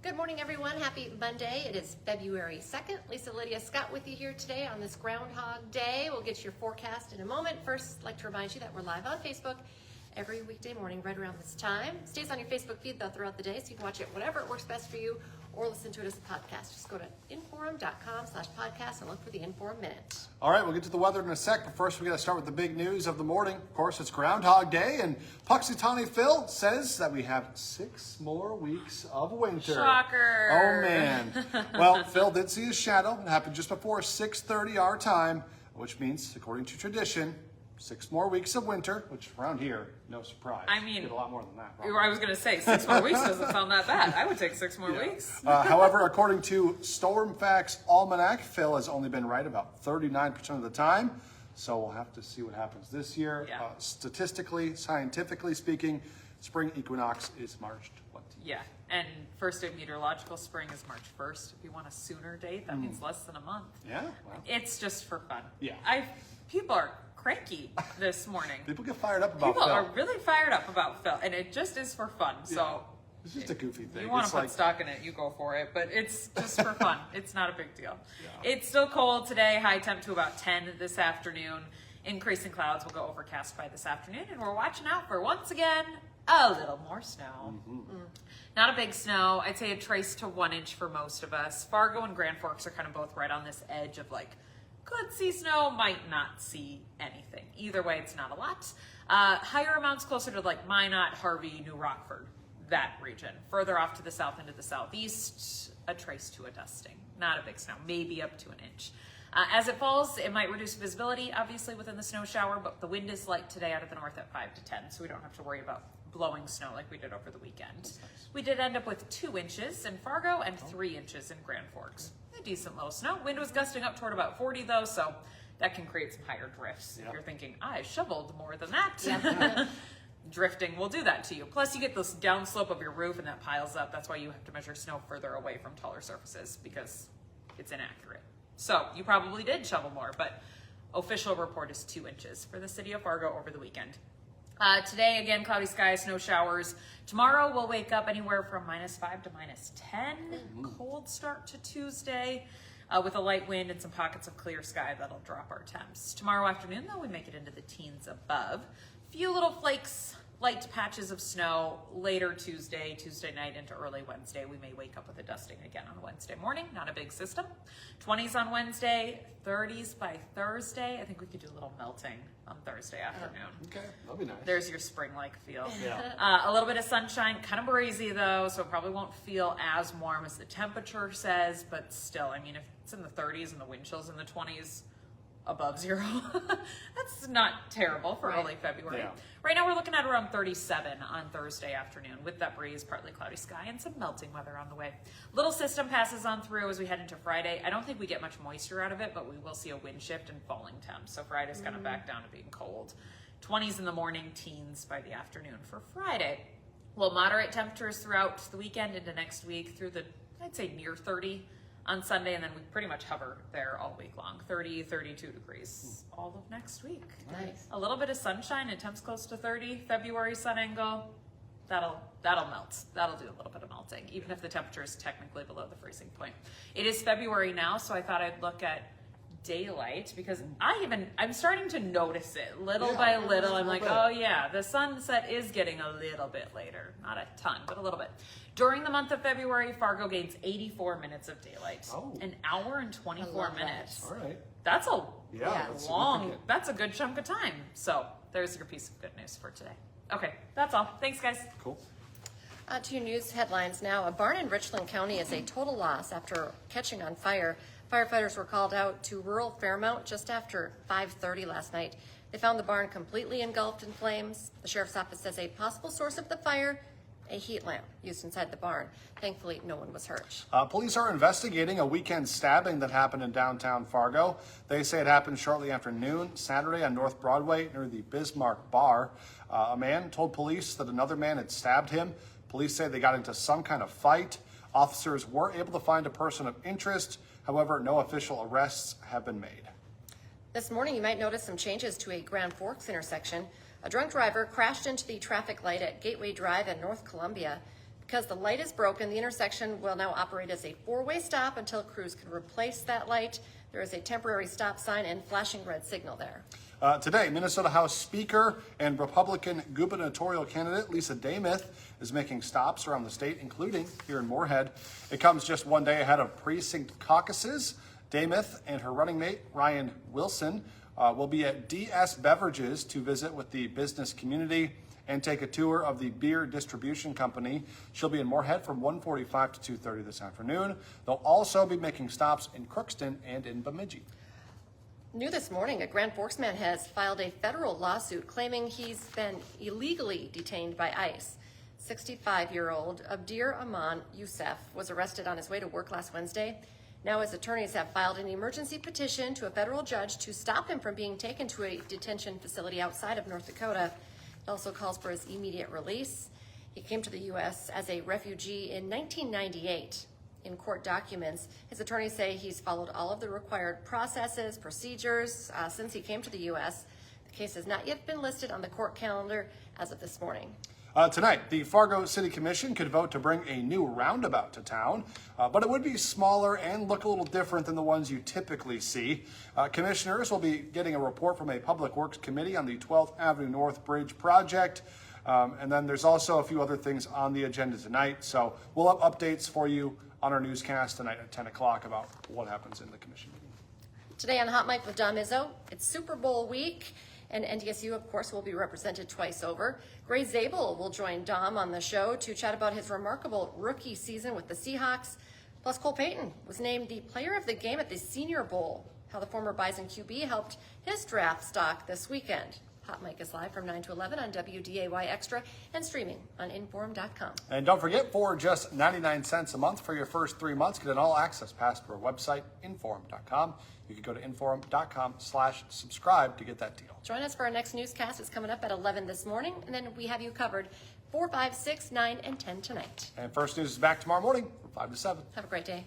Good morning, everyone. Happy Monday. It is February 2nd. Lisa Lydia Scott with you here today on this Groundhog Day. We'll get your forecast in a moment. First, I'd like to remind you that we're live on Facebook every weekday morning right around this time. It stays on your Facebook feed, though, throughout the day, so you can watch it whenever it works best for you or listen to it as a podcast. Just go to inforum.com/podcast and look for the Inforum Minute. All right, we'll get to the weather in a sec, but first we got to start with the big news of the morning. Of course, it's Groundhog Day, and Puxatawny Phil says that we have 6 more weeks of winter. Shocker. Oh, man. Well, Phil did see his shadow. It happened just before 6:30 our time, which means, according to tradition, 6 more weeks of winter, which around here, no surprise. I mean, get a lot more than that. Probably. I was going to say 6 more weeks doesn't sound that bad. I would take 6 more weeks. However, according to Storm Facts Almanac, Phil has only been right about 39% of the time. So we'll have to see what happens this year. Yeah. Statistically, scientifically speaking, spring equinox is March 20th. Yeah, and first day meteorological spring is March 1st. If you want a sooner date, that means less than a month. Yeah. Well, it's just for fun. Yeah. People are cranky this morning. people get fired up about People Phil. are really fired up about Phil, and it just is for fun. Yeah. So It's just a goofy thing. you want It's to put like, stock in it, you go for it. But it's just for fun. It's not a big deal. Yeah. It's still cold today. High temp to about 10 this afternoon. Increasing clouds will go overcast by this afternoon. And we're watching out for, once again, a little more snow. Not a big snow. I'd say a trace to 1 inch for most of us. Fargo and Grand Forks are kind of both right on this edge of like, could see snow, might not see anything. Either way, it's not a lot. Higher amounts closer to like Minot, Harvey, New Rockford, that region. Further off to the south into the southeast, a trace to a dusting. Not a big snow, maybe up to 1 inch. As it falls, it might reduce visibility, obviously, within the snow shower, but the wind is light today out of the north at 5 to 10, so we don't have to worry about blowing snow like we did over the weekend. Nice. We did end up with 2 inches in Fargo and 3 inches in Grand Forks. A decent low snow. Wind was gusting up toward about 40 though, so that can create some higher drifts. Yep. If you're thinking, I shoveled more than that. Yeah. Drifting will do that to you. Plus you get this downslope of your roof and that piles up. That's why you have to measure snow further away from taller surfaces because it's inaccurate. So you probably did shovel more, but official report is 2 inches for the city of Fargo over the weekend. Today, again, cloudy skies, no showers. Tomorrow, we'll wake up anywhere from -5 to -10. Cold start to Tuesday with a light wind and some pockets of clear sky that'll drop our temps. Tomorrow afternoon, though, we make it into the teens above. Few little flakes, light patches of snow later Tuesday night into early Wednesday. We may wake up with a dusting again on Wednesday morning. Not a big system. 20s on Wednesday, 30s by Thursday. I think we could do a little melting on Thursday afternoon. Okay, that'll be nice. There's your spring-like feel. Yeah. A little bit of sunshine, kind of breezy though, so it probably won't feel as warm as the temperature says, but still, I mean, if it's in the 30s and the wind chill's in the 20s, above 0, that's not terrible for early February. Yeah. Right now we're looking at around 37 on Thursday afternoon with that breeze, partly cloudy sky, and some melting weather on the way. Little system passes on through as we head into Friday. I don't think we get much moisture out of it, but we will see a wind shift and falling temps. So Friday's kind of back down to being cold. 20s in the morning, teens by the afternoon for Friday. Well, moderate temperatures throughout the weekend into next week through the, I'd say near 30 on Sunday, and then we pretty much hover there all week long. 30, 32 degrees all of next week. Nice. A little bit of sunshine and temps close to 30. February sun angle, that'll melt. That'll do a little bit of melting, even if the temperature is technically below the freezing point. It is February now, so I thought I'd look at daylight because I'm starting to notice it little by little. I'm like, oh yeah, the sunset is getting a little bit later. Not a ton, but a little bit. During the month of February, Fargo gains 84 minutes of daylight. Oh. An hour and 24 minutes. All right. That's a That's long, significant. that's a good chunk of time. So there's your piece of good news for today. Okay, that's all. Thanks, guys. Cool. To your news headlines now. A barn in Richland County is a total loss after catching on fire. Firefighters were called out to rural Fairmount just after 5:30 last night. They found the barn completely engulfed in flames. The sheriff's office says a possible source of the fire, a heat lamp used inside the barn. Thankfully, no one was hurt. Police are investigating a weekend stabbing that happened in downtown Fargo. They say it happened shortly after noon Saturday on North Broadway near the Bismarck Bar. A man told police that another man had stabbed him. Police say they got into some kind of fight. Officers were able to find a person of interest. However, no official arrests have been made. This morning, you might notice some changes to a Grand Forks intersection. A drunk driver crashed into the traffic light at Gateway Drive in North Columbia. Because the light is broken, the intersection will now operate as a four-way stop until crews can replace that light. There is a temporary stop sign and flashing red signal there. Today, Minnesota House Speaker and Republican gubernatorial candidate Lisa Budeau is making stops around the state, including here in Moorhead. It comes just one day ahead of precinct caucuses. Budeau and her running mate, Ryan Wilson, will be at DS Beverages to visit with the business community and take a tour of the beer distribution company. She'll be in Moorhead from 1:45 to 2:30 this afternoon. They'll also be making stops in Crookston and in Bemidji. New this morning, a Grand Forks man has filed a federal lawsuit claiming he's been illegally detained by ICE. 65-year-old Abdir Aman Youssef was arrested on his way to work last Wednesday. Now his attorneys have filed an emergency petition to a federal judge to stop him from being taken to a detention facility outside of North Dakota. It also calls for his immediate release. He came to the U.S. as a refugee in 1998. In court documents, his attorneys say he's followed all of the required processes, procedures since he came to the U.S. The case has not yet been listed on the court calendar as of this morning. Tonight, the Fargo City Commission could vote to bring a new roundabout to town, but it would be smaller and look a little different than the ones you typically see. Commissioners will be getting a report from a Public Works Committee on the 12th Avenue North Bridge project. And then there's also a few other things on the agenda tonight. So we'll have updates for you on our newscast tonight at 10 o'clock about what happens in the commission meeting. Today on Hot Mic with Dom Izzo, it's Super Bowl week, and NDSU, of course, will be represented twice over. Gray Zabel will join Dom on the show to chat about his remarkable rookie season with the Seahawks. Plus, Cole Payton was named the player of the game at the Senior Bowl. How the former Bison QB helped his draft stock this weekend. Hot Mic is live from 9 to 11 on WDAY Extra and streaming on inform.com. And don't forget, for just 99 cents a month for your first 3 months, get an all-access pass to our website, inform.com. You can go to inform.com/subscribe to get that deal. Join us for our next newscast. It's coming up at 11 this morning, and then we have you covered 4, 5, 6, 9, and 10 tonight. And First News is back tomorrow morning from 5 to 7. Have a great day.